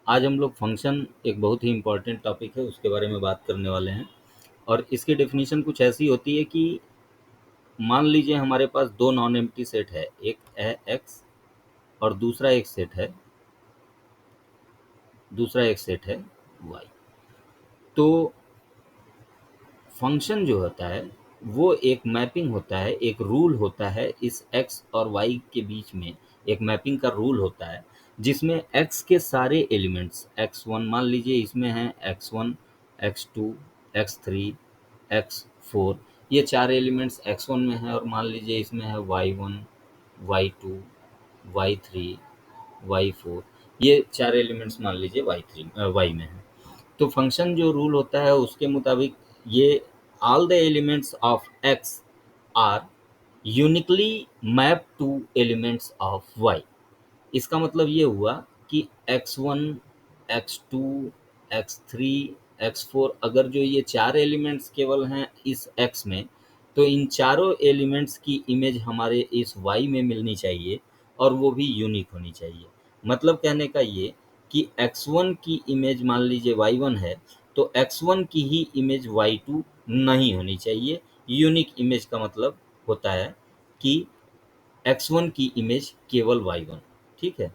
आज हम लोग फंक्शन एक बहुत ही इम्पोर्टेंट टॉपिक है, उसके बारे में बात करने वाले हैं। और इसकी डेफिनेशन कुछ ऐसी होती है कि मान लीजिए हमारे पास दो नॉन एम्प्टी सेट है, एक है एक्स और दूसरा एक सेट है वाई। तो फंक्शन जो होता है वो एक मैपिंग होता है, एक रूल होता है इस एक्स और वाई के बीच में। एक मैपिंग का रूल होता है जिसमें एक्स के सारे एलिमेंट्स, एक्स वन मान लीजिए इसमें है, x one, x two, x three, x four, ये चार एलिमेंट्स एक्स वन में है। और मान लीजिए इसमें है y one, y two, y three, y four, ये चार एलिमेंट्स मान लीजिए वाई में है। तो फंक्शन जो रूल होता है उसके मुताबिक ये all the elements of x are uniquely map to elements of y. इसका मतलब ये हुआ कि x1, x2, x3, x4, अगर जो ये चार एलिमेंट्स केवल हैं इस x में, तो इन चारों एलिमेंट्स की इमेज हमारे इस y में मिलनी चाहिए और वो भी यूनिक होनी चाहिए। मतलब कहने का ये कि x1 की इमेज मान लीजिए y1 है, तो x1 की ही इमेज y2 नहीं होनी चाहिए। यूनिक इमेज का मतलब होता है कि x1 की इमेज केवल y1। ठीक है।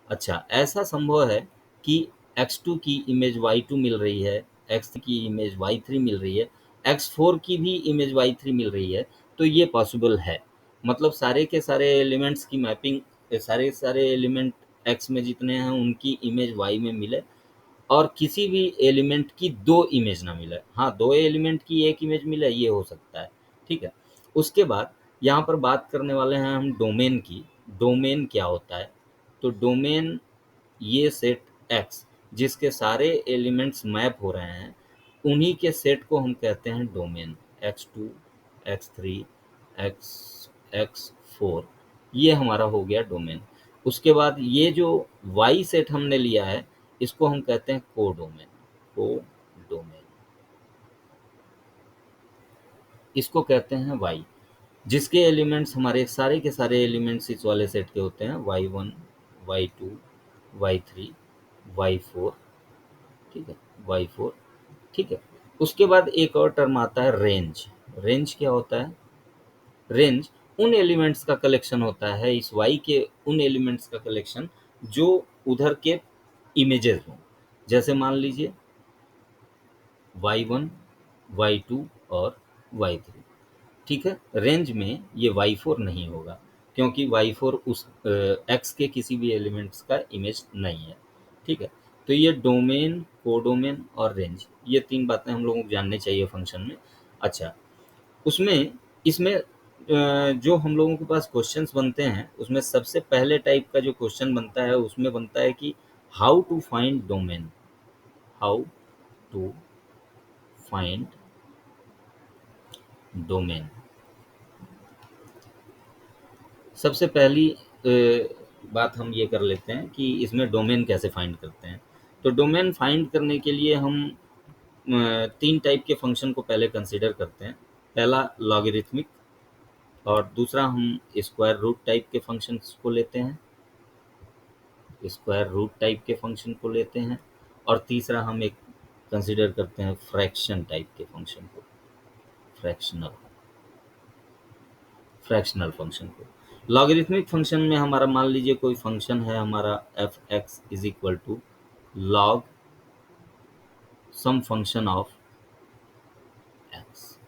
अच्छा, ऐसा संभव है कि x2 की इमेज y2 मिल रही है, x3 की इमेज y3 मिल रही है, x4 की भी इमेज y3 मिल रही है, तो ये पॉसिबल है। मतलब सारे के सारे एलिमेंट्स की मैपिंग, सारे सारे एलिमेंट x में जितने हैं उनकी इमेज y में मिले और किसी भी एलिमेंट की दो इमेज ना मिले। हाँ, दो एलिमेंट की एक इमेज मिले, ये हो सकता है। ठीक है। उसके बाद यहाँ पर बात करने वाले हैं हम डोमेन की। डोमेन क्या होता है? तो डोमेन ये सेट एक्स जिसके सारे एलिमेंट्स मैप हो रहे हैं, उन्हीं के सेट को हम कहते हैं domain. X two, x three, x x four, ये हमारा हो गया डोमेन। उसके बाद ये जो वाई सेट हमने लिया है, इसको हम कहते हैं कोडोमेन। कोडोमेन, इसको कहते हैं वाई, जिसके एलिमेंट्स हमारे सारे के सारे एलिमेंट्स इस वाले सेट के होते हैं, y one, y two, y three, y four. ठीक है, वाई फोर। ठीक है। उसके बाद एक और टर्म आता है रेंज। रेंज क्या होता है? रेंज उन एलिमेंट्स का कलेक्शन होता है, इस वाई के उन एलिमेंट्स का कलेक्शन जो उधर के इमेजेस हों। जैसे मान लीजिए वाई वन, वाई टू और वाई थ्री। ठीक है। रेंज में ये वाई फोर नहीं होगा क्योंकि वाई फोर उस एक्स के किसी भी एलिमेंट्स का इमेज नहीं है। ठीक है। तो ये डोमेन, कोडोमेन और रेंज, ये तीन बातें हम लोगों को जाननी चाहिए फंक्शन में। अच्छा, उसमें इसमें जो हम लोगों के पास क्वेश्चंस बनते हैं उसमें सबसे पहले टाइप का जो क्वेश्चन बनता है उसमें बनता है कि how to find domain. How to find domain. सबसे पहली बात हम ये कर लेते हैं कि इसमें डोमेन कैसे फाइंड करते हैं। तो डोमेन फाइंड करने के लिए हम तीन टाइप के फंक्शन को पहले कंसीडर करते हैं। पहला लॉगरिथमिक, और दूसरा हम स्क्वायर रूट टाइप के फंक्शंस को लेते हैं, स्क्वायर रूट टाइप के फंक्शन को लेते हैं, और तीसरा हम एक कंसीडर करते हैं फ्रैक्शन टाइप के फंक्शन को, फ्रैक्शनल फ्रैक्शनल फंक्शन को। लॉगरिथमिक फंक्शन में हमारा मान लीजिए कोई फंक्शन है हमारा f x is equal to log some function of x.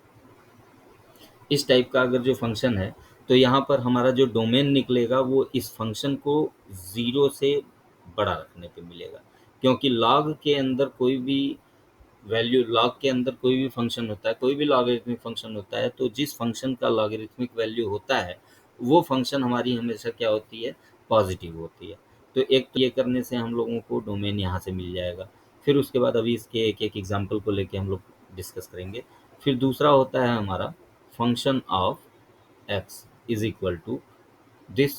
इस टाइप का अगर जो फंक्शन है तो यहाँ पर हमारा जो डोमेन निकलेगा वो इस फंक्शन को ज़ीरो से बड़ा रखने पे मिलेगा, क्योंकि लॉग के अंदर कोई भी वैल्यू, लॉग के अंदर कोई भी फंक्शन होता है, कोई भी लॉगरिथमिक फंक्शन होता है, तो जिस फंक्शन का लॉगरिथमिक वैल्यू होता है वो फंक्शन हमारी हमेशा क्या होती है? पॉजिटिव होती है। तो एक तो ये करने से हम लोगों को डोमेन यहाँ से मिल जाएगा। फिर उसके बाद अभी इसके एक एक एग्जाम्पल को लेके हम लोग डिस्कस करेंगे। फिर दूसरा होता है हमारा function of x is equal to this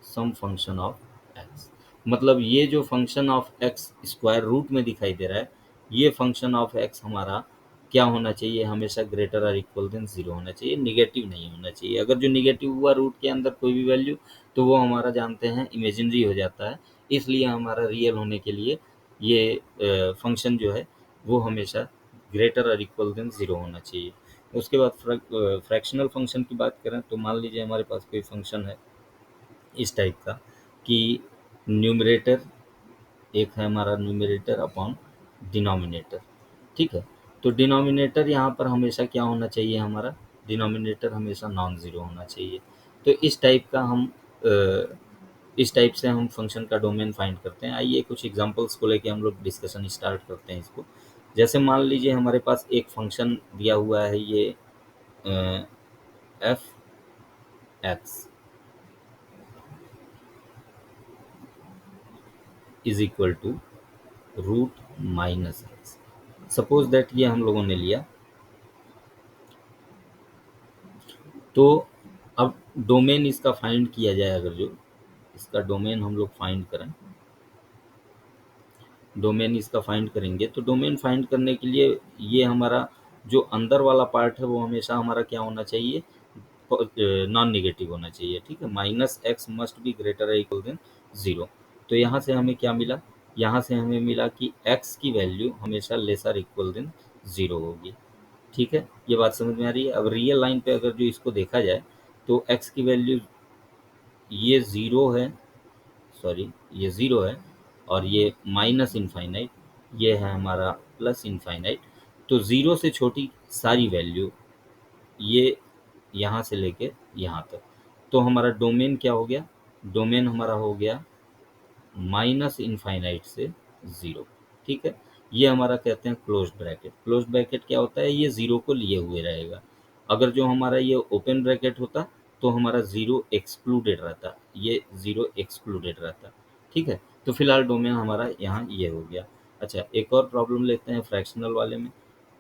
some function of x. मतलब ये जो function of x square root में दिखाई दे रहा है, ये फंक्शन ऑफ एक्स हमारा क्या होना चाहिए? हमेशा ग्रेटर और इक्वल देन जीरो होना चाहिए, निगेटिव नहीं होना चाहिए। अगर जो निगेटिव हुआ रूट के अंदर कोई भी वैल्यू, तो वो हमारा जानते हैं इमेजिनरी हो जाता है। इसलिए हमारा रियल होने के लिए ये फंक्शन जो है वो हमेशा ग्रेटर और इक्वल देन 0 होना चाहिए। उसके बाद फ्रैक्शनल फंक्शन की बात करें तो मान लीजिए हमारे पास कोई फंक्शन है इस टाइप का कि न्यूमरेटर एक है हमारा न्यूमरेटर अपॉन डिनोमिनेटर, ठीक है। तो डिनोमिनेटर यहाँ पर हमेशा क्या होना चाहिए, हमारा डिनोमिनेटर हमेशा नॉन ज़ीरो होना चाहिए। तो इस टाइप से हम फंक्शन का डोमेन फाइंड करते हैं। आइए कुछ एग्जांपल्स को लेके हम लोग डिस्कशन स्टार्ट करते हैं इसको। जैसे मान लीजिए हमारे पास एक फंक्शन दिया हुआ है, ये f x is equal to root minus x. Suppose that ये हम लोगों ने लिया, तो अब डोमेन इसका फाइंड किया जाए, अगर जो इसका डोमेन हम लोग फाइंड करें, डोमेन इसका फाइंड करेंगे तो डोमेन फाइंड करने के लिए ये हमारा जो अंदर वाला पार्ट है वो हमेशा हमारा क्या होना चाहिए, नॉन निगेटिव होना चाहिए, ठीक है। Minus x must be greater equal than 0। तो यहाँ से हमें क्या मिला, यहाँ से हमें मिला कि एक्स की वैल्यू हमेशा लेसर इक्वल देन 0 होगी, ठीक है। ये बात समझ में आ रही है। अब रियल लाइन पे अगर जो इसको देखा जाए तो एक्स की वैल्यू ये ज़ीरो है, सॉरी ये ज़ीरो है, और ये माइनस इनफाइनाइट, ये है हमारा प्लस इनफाइनाइट। तो ज़ीरो से छोटी सारी वैल्यू ये यहाँ से लेके यहाँ तक। तो हमारा डोमेन क्या हो गया, डोमेन हमारा हो गया माइनस इनफाइनाइट से 0, ठीक है। ये हमारा कहते हैं क्लोज ब्रैकेट। क्लोज ब्रैकेट क्या होता है, ये 0 को लिए हुए रहेगा। अगर जो हमारा ये ओपन ब्रैकेट होता तो हमारा 0 एक्सक्लूडेड रहता, ये 0 एक्सक्लूडेड रहता, ठीक है। तो फिलहाल डोमेन हमारा यहाँ ये हो गया। अच्छा, एक और प्रॉब्लम लेते हैं फ्रैक्शनल वाले में,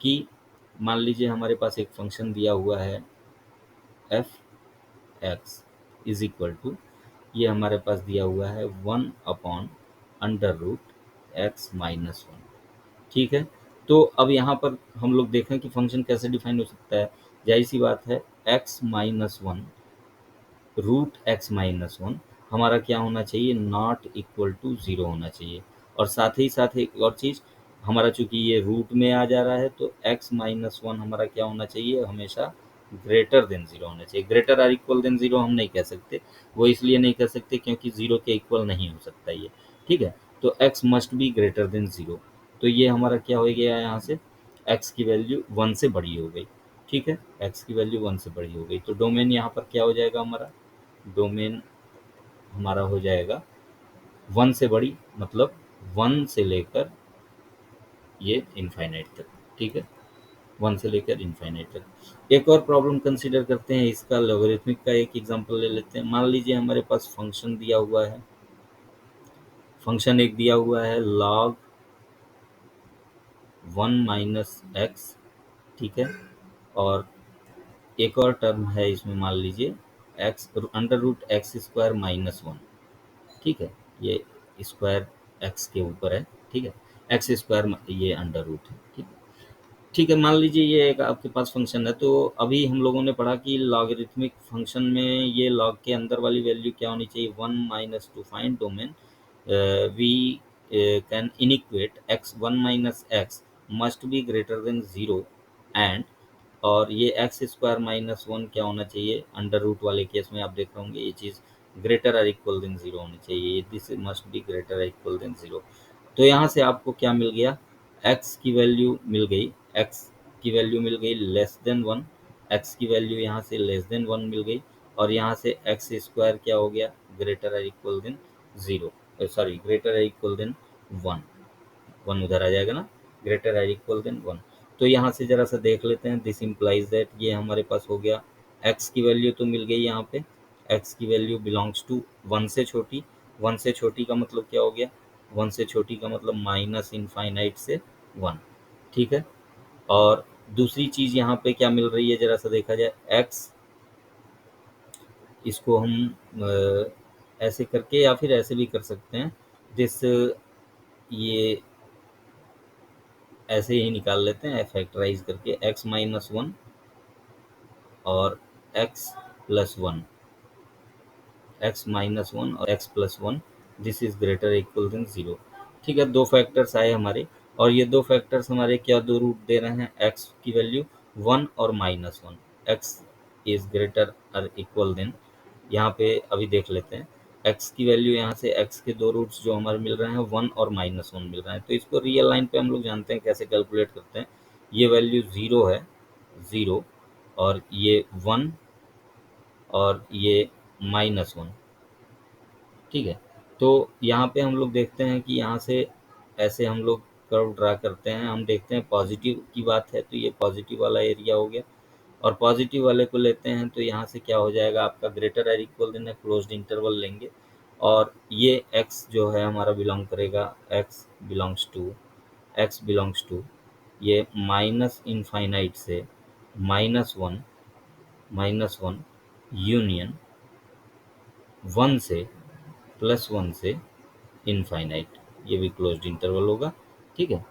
कि मान लीजिए हमारे पास एक फंक्शन दिया हुआ है F x is equal to, ये हमारे पास दिया हुआ है 1/√x-1, ठीक है। तो अब यहाँ पर हम लोग देखें कि फंक्शन कैसे डिफाइन हो सकता है। जाहिर सी बात है, x-1 √x-1 हमारा क्या होना चाहिए, नॉट इक्वल टू 0 होना चाहिए। और साथ ही साथ एक और चीज़, हमारा चूंकि ये रूट में आ जा रहा है तो x-1 हमारा क्या होना चाहिए, हमेशा ग्रेटर देन 0 होना चाहिए। ग्रेटर और इक्वल देन 0 हम नहीं कह सकते, वो इसलिए नहीं कह सकते क्योंकि 0 के इक्वल नहीं हो सकता ये, ठीक है। तो x must be greater than 0। तो ये हमारा क्या हो गया, यहाँ से x की वैल्यू 1 से बड़ी हो गई, ठीक है। x की वैल्यू 1 से बड़ी हो गई तो डोमेन यहाँ पर क्या हो जाएगा, हमारा डोमेन हमारा हो जाएगा 1 से बड़ी, मतलब 1 से लेकर ये इनफाइनाइट तक, ठीक है। 1 से लेकर इनफाइनाइट तक। एक और प्रॉब्लम कंसीडर करते हैं, इसका लॉगरिथमिक का एक एग्जांपल ले लेते हैं। मान लीजिए हमारे पास फंक्शन दिया हुआ है, फंक्शन एक दिया हुआ है log 1 माइनस एक्स, ठीक है। और एक और टर्म है इसमें, मान लीजिए एक्स √x² - 1, ठीक है। ये स्क्वायर एक्स के ऊपर है, ठीक है। एक्स स्क्वायर ये अंडर रूट है, ठीक है। ठीक है, मान लीजिए ये एक आपके पास फंक्शन है। तो अभी हम लोगों ने पढ़ा कि लॉगरिथमिक फंक्शन में ये लॉग के अंदर वाली वैल्यू क्या होनी चाहिए, 1 - to find domain we can inequate x1 - x must be greater than 0 and, और ये x² - 1 क्या होना चाहिए, अंडर रूट वाले केस में आप देख रहे होंगे ये चीज़ ग्रेटर और इक्वल देन 0 होनी चाहिए, दिस मस्ट बी ग्रेटर और इक्वल देन 0। तो यहाँ से आपको क्या मिल गया, x की वैल्यू मिल गई, x की वैल्यू मिल गई लेस देन 1, x की वैल्यू यहाँ से लेस देन 1 मिल गई, और यहाँ से x² क्या हो गया, ग्रेटर और इक्वल देन 0, सॉरी ग्रेटर और इक्वल देन 1, 1 उधर आ जाएगा ना, ग्रेटर और इक्वल देन 1। तो यहाँ से ज़रा सा देख लेते हैं, दिस इम्प्लाइज दैट ये हमारे पास हो गया, x की वैल्यू तो मिल गई यहाँ पे, x की वैल्यू बिलोंग्स टू 1 से छोटी, 1 से छोटी का मतलब क्या हो गया, 1 से छोटी का मतलब माइनस इनफाइनाइट से 1, ठीक है। और दूसरी चीज़ यहाँ पे क्या मिल रही है, ज़रा सा देखा जाए, x इसको हम ऐसे करके या फिर ऐसे भी कर सकते हैं, दिस ये ऐसे ही निकाल लेते हैं फैक्टराइज करके, x-1 और x+1, x-1 और x+1, this is greater equal than 0, ठीक है, 2 फैक्टर्स आए हमारे, और ये 2 फैक्टर्स हमारे क्या 2 रूट दे रहे हैं, x की वैल्यू 1 और -1, x इज़ ग्रेटर और इक्वल देन, यहाँ पे अभी देख लेते हैं, x की वैल्यू यहाँ से x के 2 रूट्स जो हमारे मिल रहे हैं 1 और -1 मिल रहे हैं। तो इसको रियल लाइन पे हम लोग जानते हैं कैसे कैलकुलेट करते हैं। ये वैल्यू 0 है, 0, और ये 1 और ये -1, ठीक है। तो यहाँ पे हम लोग देखते हैं कि यहाँ से ऐसे हम लोग कर्व ड्रा करते हैं, हम देखते हैं पॉजिटिव की बात है तो ये पॉजिटिव वाला एरिया हो गया, और पॉजिटिव वाले को लेते हैं तो यहाँ से क्या हो जाएगा आपका, ग्रेटर और इक्वल देन क्लोज्ड इंटरवल लेंगे, और ये x जो है हमारा बिलोंग करेगा, x बिलोंग्स टू ये माइनस इनफाइनाइट से -1 यूनियन 1 से +1 से इनफाइनाइट, ये भी क्लोज्ड इंटरवल होगा, ठीक है।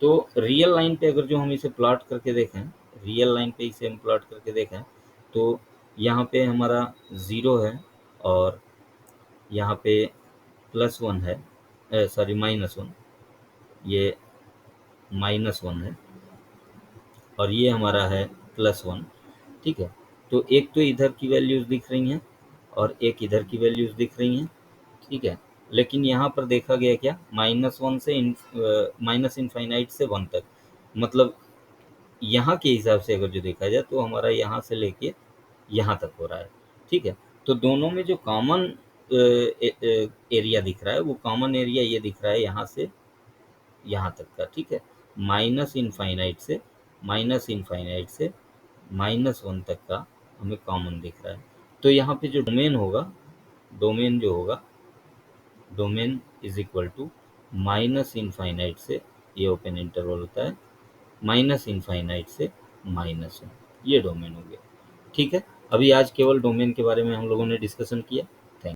तो रियल लाइन पे अगर जो हम इसे प्लॉट करके देखें, रियल लाइन पे इसे हम प्लॉट करके देखें, तो यहाँ पे हमारा 0 है, और यहाँ पे +1 है, सॉरी -1, ये -1 है, और ये हमारा है +1, ठीक है। तो एक तो इधर की वैल्यूज़ दिख रही हैं और एक इधर की वैल्यूज़ दिख रही हैं, ठीक है। लेकिन यहाँ पर देखा गया क्या, -1 से माइनस इनफाइनाइट से 1 तक, मतलब यहाँ के हिसाब से अगर जो देखा जाए तो हमारा यहाँ से लेके यहाँ तक हो रहा है, ठीक है। तो दोनों में जो कॉमन एरिया दिख रहा है, वो कॉमन एरिया ये दिख रहा है यहाँ से यहाँ तक का, ठीक है। माइनस इनफाइनाइट से -1 तक का हमें कॉमन दिख रहा है। तो यहाँ पे जो डोमेन होगा, डोमेन जो होगा, domain is equal to -infinite से, ये ओपन इंटरवल होता है, -इनफाइनाइट से -1, ये डोमेन हो गया, ठीक है। अभी आज केवल डोमेन के बारे में हम लोगों ने डिस्कशन किया।